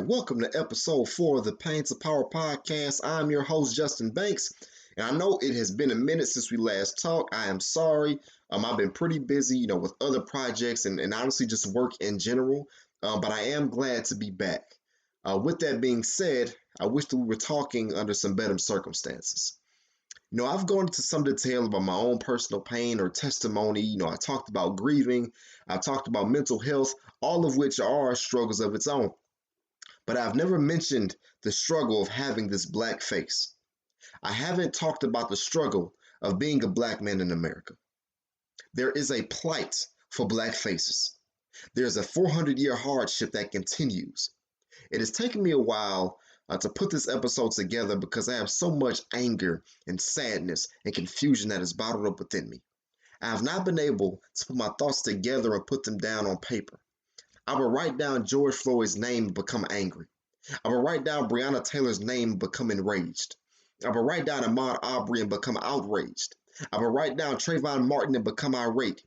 Welcome to episode 4 of the Pains of Power podcast. I'm your host, Justin Banks, and I know it has been a minute since we last talked. I am sorry. I've been pretty busy, with other projects and honestly just work in general, but I am glad to be back. With that being said, I wish that we were talking under some better circumstances. I've gone into some detail about my own personal pain or testimony. I talked about grieving, I talked about mental health, all of which are struggles of its own. But I've never mentioned the struggle of having this black face. I haven't talked about the struggle of being a black man in America. There is a plight for black faces. There's a 400-year hardship that continues. It has taken me a while to put this episode together because I have so much anger and sadness and confusion that is bottled up within me. I have not been able to put my thoughts together and put them down on paper. I will write down George Floyd's name and become angry. I will write down Breonna Taylor's name and become enraged. I will write down Ahmaud Arbery and become outraged. I will write down Trayvon Martin and become irate.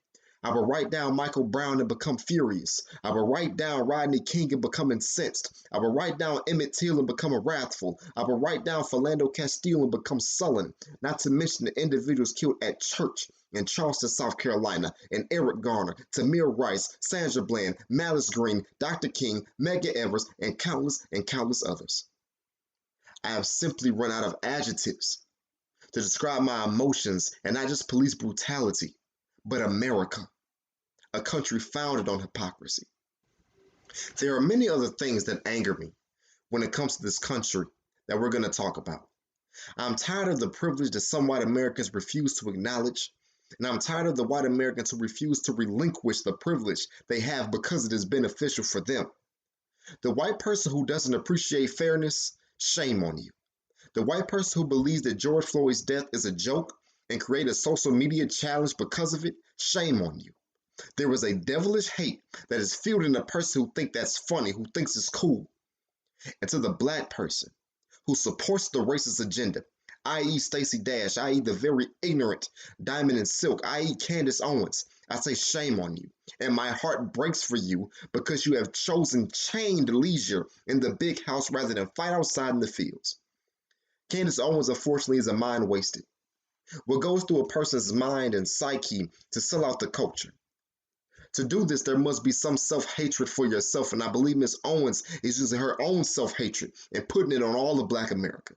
I will write down Michael Brown and become furious. I will write down Rodney King and become incensed. I will write down Emmett Till and become wrathful. I will write down Philando Castile and become sullen. Not to mention the individuals killed at church in Charleston, South Carolina, and Eric Garner, Tamir Rice, Sandra Bland, Malice Green, Dr. King, Medgar Evers, and countless others. I have simply run out of adjectives to describe my emotions, and not just police brutality, but America, a country founded on hypocrisy. There are many other things that anger me when it comes to this country that we're going to talk about. I'm tired of the privilege that some white Americans refuse to acknowledge, and I'm tired of the white Americans who refuse to relinquish the privilege they have because it is beneficial for them. The white person who doesn't appreciate fairness, shame on you. The white person who believes that George Floyd's death is a joke and create a social media challenge because of it, shame on you. There is a devilish hate that is fueled in the person who thinks that's funny, who thinks it's cool. And to the black person who supports the racist agenda, i.e. Stacey Dash, i.e. the very ignorant Diamond and Silk, i.e. Candace Owens, I say shame on you. And my heart breaks for you because you have chosen chained leisure in the big house rather than fight outside in the fields. Candace Owens, unfortunately, is a mind wasted. What goes through a person's mind and psyche to sell out the culture? To do this, there must be some self-hatred for yourself, and I believe Ms. Owens is using her own self-hatred and putting it on all of Black America.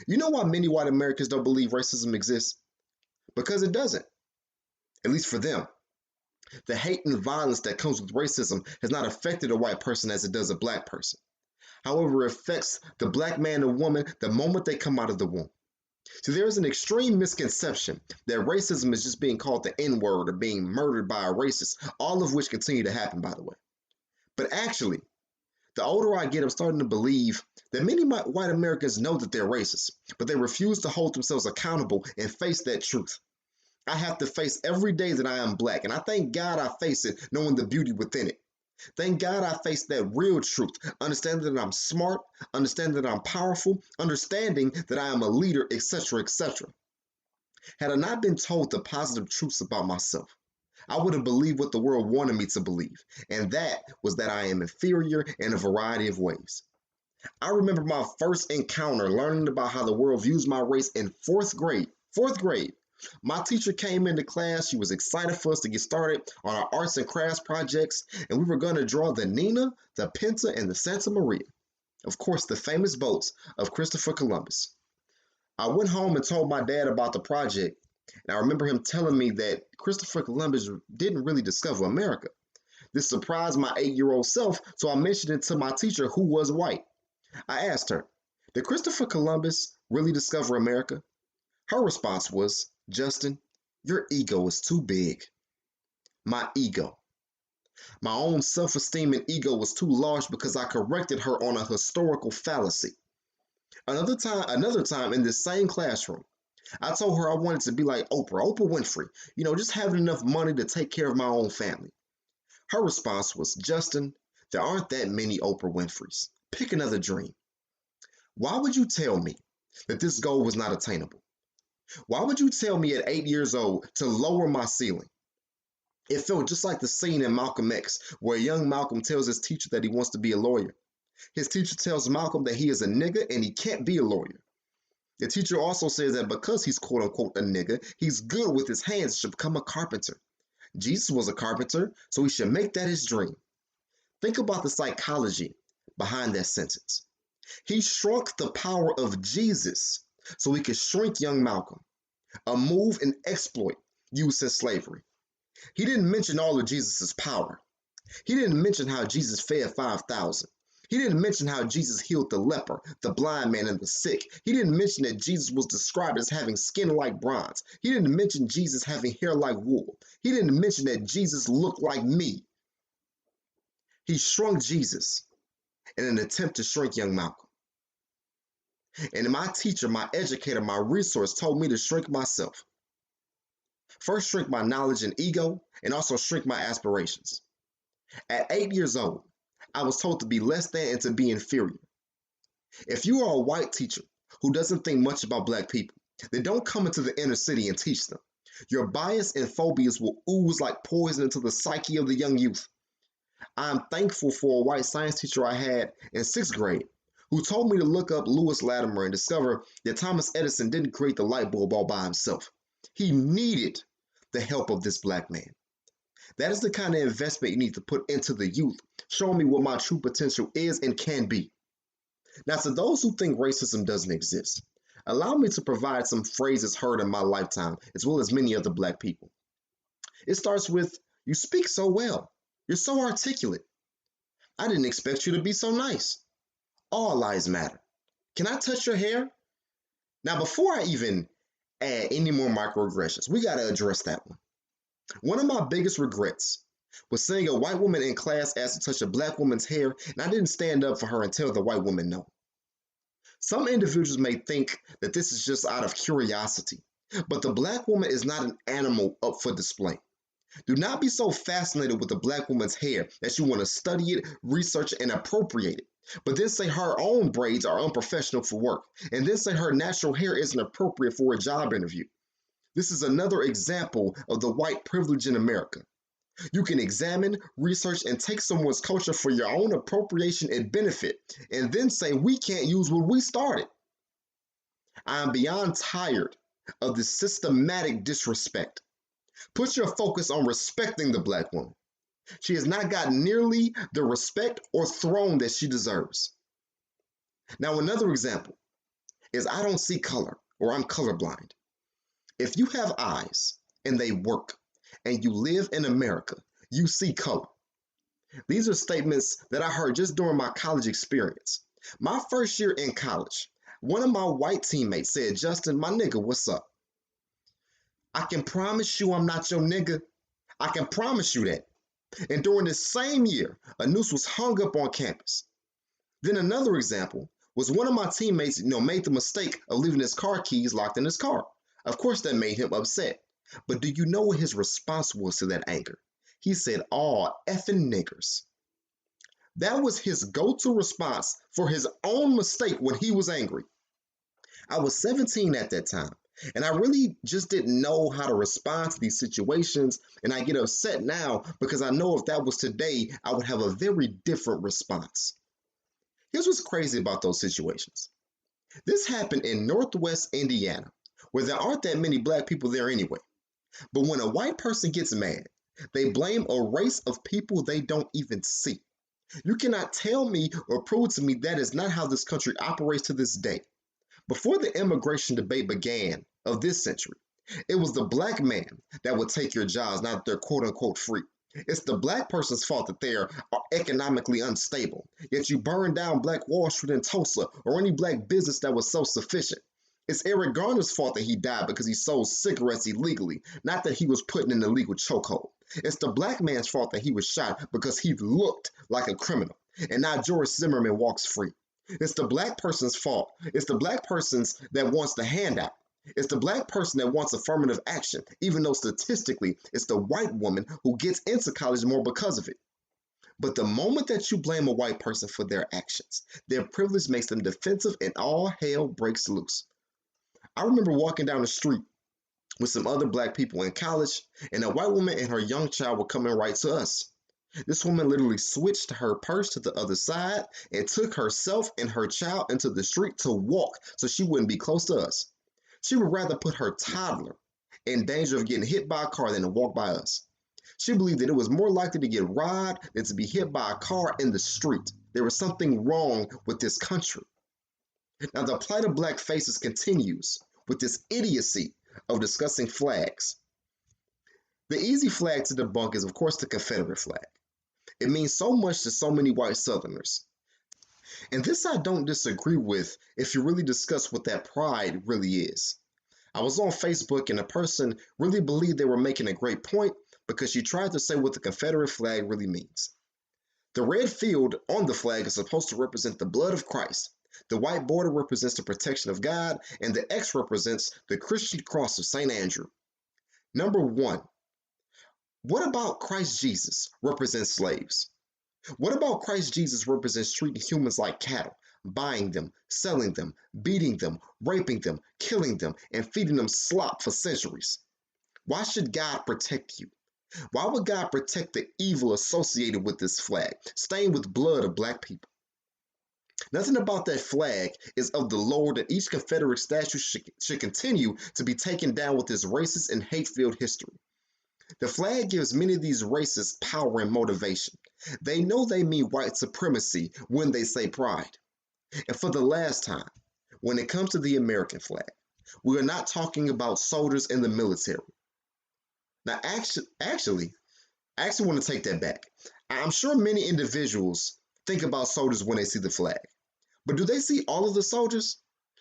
You know why many white Americans don't believe racism exists? Because it doesn't, at least for them. The hate and violence that comes with racism has not affected a white person as it does a black person. However, it affects the black man and woman the moment they come out of the womb. So there is an extreme misconception that racism is just being called the N-word or being murdered by a racist, all of which continue to happen, by the way. But actually, the older I get, I'm starting to believe that many white Americans know that they're racist, but they refuse to hold themselves accountable and face that truth. I have to face every day that I am black, and I thank God I face it knowing the beauty within it. Thank God I face that real truth, understanding that I'm smart, understanding that I'm powerful, understanding that I am a leader, etc., etc. Had I not been told the positive truths about myself, I would have believed what the world wanted me to believe, and that was that I am inferior in a variety of ways. I remember my first encounter learning about how the world views my race in fourth grade. Fourth grade. My teacher came into class. She was excited for us to get started on our arts and crafts projects, and we were going to draw the Nina, the Pinta, and the Santa Maria. Of course, the famous boats of Christopher Columbus. I went home and told my dad about the project, and I remember him telling me that Christopher Columbus didn't really discover America. This surprised my 8-year-old self, so I mentioned it to my teacher, who was white. I asked her, did Christopher Columbus really discover America? Her response was, Justin, your ego is too big. My ego. My own self-esteem and ego was too large because I corrected her on a historical fallacy. Another time in this same classroom, I told her I wanted to be like Oprah Winfrey, just having enough money to take care of my own family. Her response was, Justin, there aren't that many Oprah Winfreys. Pick another dream. Why would you tell me that this goal was not attainable? Why would you tell me at 8 years old to lower my ceiling? It felt just like the scene in Malcolm X where young Malcolm tells his teacher that he wants to be a lawyer. His teacher tells Malcolm that he is a nigger and he can't be a lawyer. The teacher also says that because he's quote unquote a nigger, he's good with his hands and should become a carpenter. Jesus was a carpenter, so he should make that his dream. Think about the psychology behind that sentence. He shrunk the power of Jesus so he could shrink young Malcolm, a move and exploit used since slavery. He didn't mention all of Jesus' power. He didn't mention how Jesus fed 5,000. He didn't mention how Jesus healed the leper, the blind man, and the sick. He didn't mention that Jesus was described as having skin like bronze. He didn't mention Jesus having hair like wool. He didn't mention that Jesus looked like me. He shrunk Jesus in an attempt to shrink young Malcolm. And my teacher, my educator, my resource told me to shrink myself. First, shrink my knowledge and ego, and also shrink my aspirations. At 8 years old, I was told to be less than and to be inferior. If you are a white teacher who doesn't think much about black people, then don't come into the inner city and teach them. Your bias and phobias will ooze like poison into the psyche of the young youth. I am thankful for a white science teacher I had in 6th grade who told me to look up Lewis Latimer and discover that Thomas Edison didn't create the light bulb all by himself. He needed the help of this black man. That is the kind of investment you need to put into the youth, showing me what my true potential is and can be. Now, to those who think racism doesn't exist, allow me to provide some phrases heard in my lifetime, as well as many other black people. It starts with, "You speak so well. You're so articulate. I didn't expect you to be so nice. All lives matter. Can I touch your hair?" Now, before I even add any more microaggressions, we got to address that one. One of my biggest regrets was seeing a white woman in class ask to touch a black woman's hair, and I didn't stand up for her and tell the white woman no. Some individuals may think that this is just out of curiosity, but the black woman is not an animal up for display. Do not be so fascinated with the black woman's hair that you want to study it, research it, and appropriate it, but then say her own braids are unprofessional for work, and then say her natural hair isn't appropriate for a job interview. This is another example of the white privilege in America. You can examine, research, and take someone's culture for your own appropriation and benefit, and then say we can't use what we started. I am beyond tired of this systematic disrespect. Put your focus on respecting the black woman. She has not gotten nearly the respect or throne that she deserves. Now, another example is I don't see color or I'm colorblind. If you have eyes and they work and you live in America, you see color. These are statements that I heard just during my college experience. My first year in college, one of my white teammates said, "Justin, my nigga, what's up? I can promise you I'm not your nigga. I can promise you that." And during this same year, a noose was hung up on campus. Then another example was one of my teammates, made the mistake of leaving his car keys locked in his car. Of course, that made him upset. But do you know what his response was to that anger? He said, "Aw, effing niggers." That was his go-to response for his own mistake when he was angry. I was 17 at that time, and I really just didn't know how to respond to these situations, and I get upset now because I know if that was today, I would have a very different response. Here's what's crazy about those situations. This happened in Northwest Indiana, where there aren't that many black people there anyway. But when a white person gets mad, they blame a race of people they don't even see. You cannot tell me or prove to me that is not how this country operates to this day. Before the immigration debate began of this century, it was the black man that would take your jobs, not that they're quote unquote free. It's the black person's fault that they are economically unstable. Yet you burn down Black Wall Street in Tulsa or any black business that was self-sufficient. It's Eric Garner's fault that he died because he sold cigarettes illegally, not that he was put in an illegal chokehold. It's the black man's fault that he was shot because he looked like a criminal. And now George Zimmerman walks free. It's the black person's fault. It's the black person's that wants the handout. It's the black person that wants affirmative action, even though statistically it's the white woman who gets into college more because of it. But the moment that you blame a white person for their actions, their privilege makes them defensive and all hell breaks loose. I remember walking down the street with some other black people in college, and a white woman and her young child were coming right to us. This woman literally switched her purse to the other side and took herself and her child into the street to walk so she wouldn't be close to us. She would rather put her toddler in danger of getting hit by a car than to walk by us. She believed that it was more likely to get robbed than to be hit by a car in the street. There was something wrong with this country. Now, the plight of black faces continues with this idiocy of discussing flags. The easy flag to debunk is, of course, the Confederate flag. It means so much to so many white Southerners. And this I don't disagree with if you really discuss what that pride really is. I was on Facebook and a person really believed they were making a great point because she tried to say what the Confederate flag really means. The red field on the flag is supposed to represent the blood of Christ. The white border represents the protection of God, and the X represents the Christian cross of St. Andrew. Number one, what about Christ Jesus represents slaves? What about Christ Jesus represents treating humans like cattle, buying them, selling them, beating them, raping them, killing them, and feeding them slop for centuries? Why should God protect you? Why would God protect the evil associated with this flag, stained with blood of black people? Nothing about that flag is of the Lord, and each Confederate statue should continue to be taken down with its racist and hate-filled history. The flag gives many of these racists power and motivation. They know they mean white supremacy when they say pride. And for the last time, when it comes to the American flag, we are not talking about soldiers in the military. Now, I actually want to take that back. I'm sure many individuals think about soldiers when they see the flag. But do they see all of the soldiers?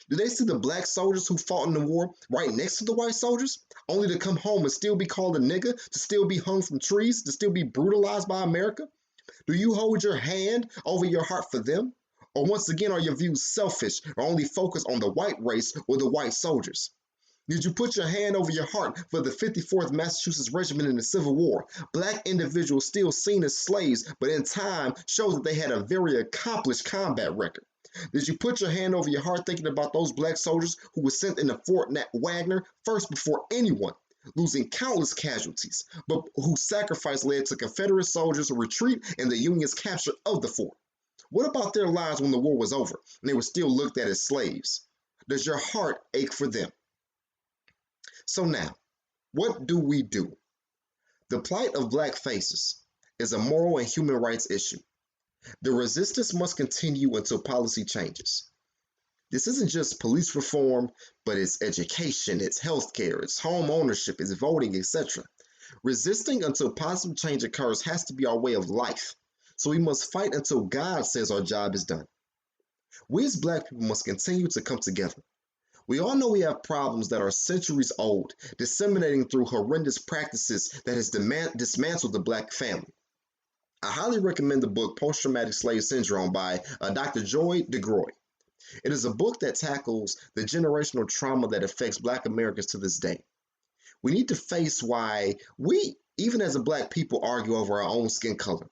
Do they see the black soldiers who fought in the war right next to the white soldiers, only to come home and still be called a nigger, to still be hung from trees, to still be brutalized by America? Do you hold your hand over your heart for them? Or once again, are your views selfish or only focused on the white race or the white soldiers? Did you put your hand over your heart for the 54th Massachusetts Regiment in the Civil War? Black individuals still seen as slaves, but in time showed that they had a very accomplished combat record. Did you put your hand over your heart thinking about those black soldiers who were sent into Fort Wagner first before anyone, losing countless casualties, but whose sacrifice led to Confederate soldiers' retreat and the Union's capture of the fort? What about their lives when the war was over and they were still looked at as slaves? Does your heart ache for them? So now, what do we do? The plight of black faces is a moral and human rights issue. The resistance must continue until policy changes. This isn't just police reform, but it's education, it's healthcare, it's home ownership, it's voting, etc. Resisting until positive change occurs has to be our way of life. So we must fight until God says our job is done. We as black people must continue to come together. We all know we have problems that are centuries old, disseminating through horrendous practices that has dismantled the black family. I highly recommend the book Post-Traumatic Slave Syndrome by Dr. Joy DeGroy. It is a book that tackles the generational trauma that affects Black Americans to this day. We need to face why we, even as a Black people, argue over our own skin color.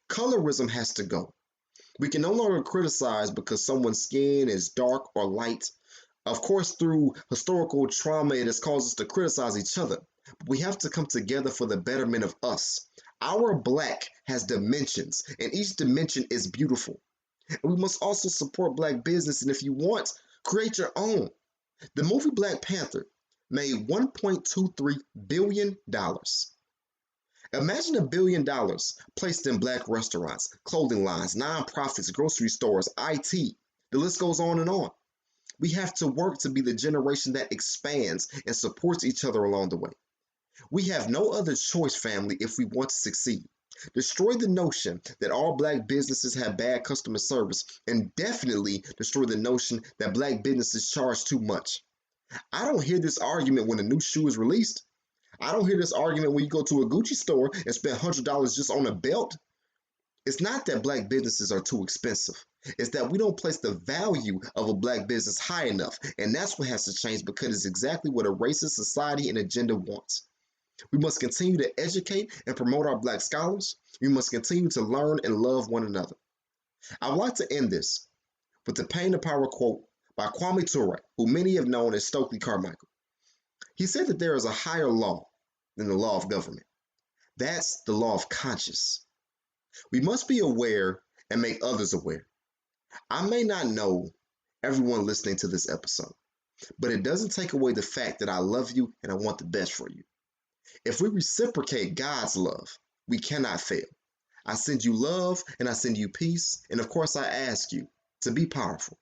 Colorism has to go. We can no longer criticize because someone's skin is dark or light. Of course, through historical trauma, it has caused us to criticize each other. But we have to come together for the betterment of us. Our black has dimensions, and each dimension is beautiful. And we must also support black business, and if you want, create your own. The movie Black Panther made $1.23 billion. Imagine $1 billion placed in black restaurants, clothing lines, nonprofits, grocery stores, IT. The list goes on and on. We have to work to be the generation that expands and supports each other along the way. We have no other choice, family, if we want to succeed. Destroy the notion that all black businesses have bad customer service, and definitely destroy the notion that black businesses charge too much. I don't hear this argument when a new shoe is released. I don't hear this argument when you go to a Gucci store and spend $100 just on a belt. It's not that black businesses are too expensive. It's that we don't place the value of a black business high enough. And that's what has to change, because it's exactly what a racist society and agenda wants. We must continue to educate and promote our black scholars. We must continue to learn and love one another. I would like to end this with the Pain to Power quote by Kwame Ture, who many have known as Stokely Carmichael. He said that there is a higher law than the law of government. That's the law of conscience. We must be aware and make others aware. I may not know everyone listening to this episode, but it doesn't take away the fact that I love you and I want the best for you. If we reciprocate God's love, we cannot fail. I send you love and I send you peace. And of course, I ask you to be powerful.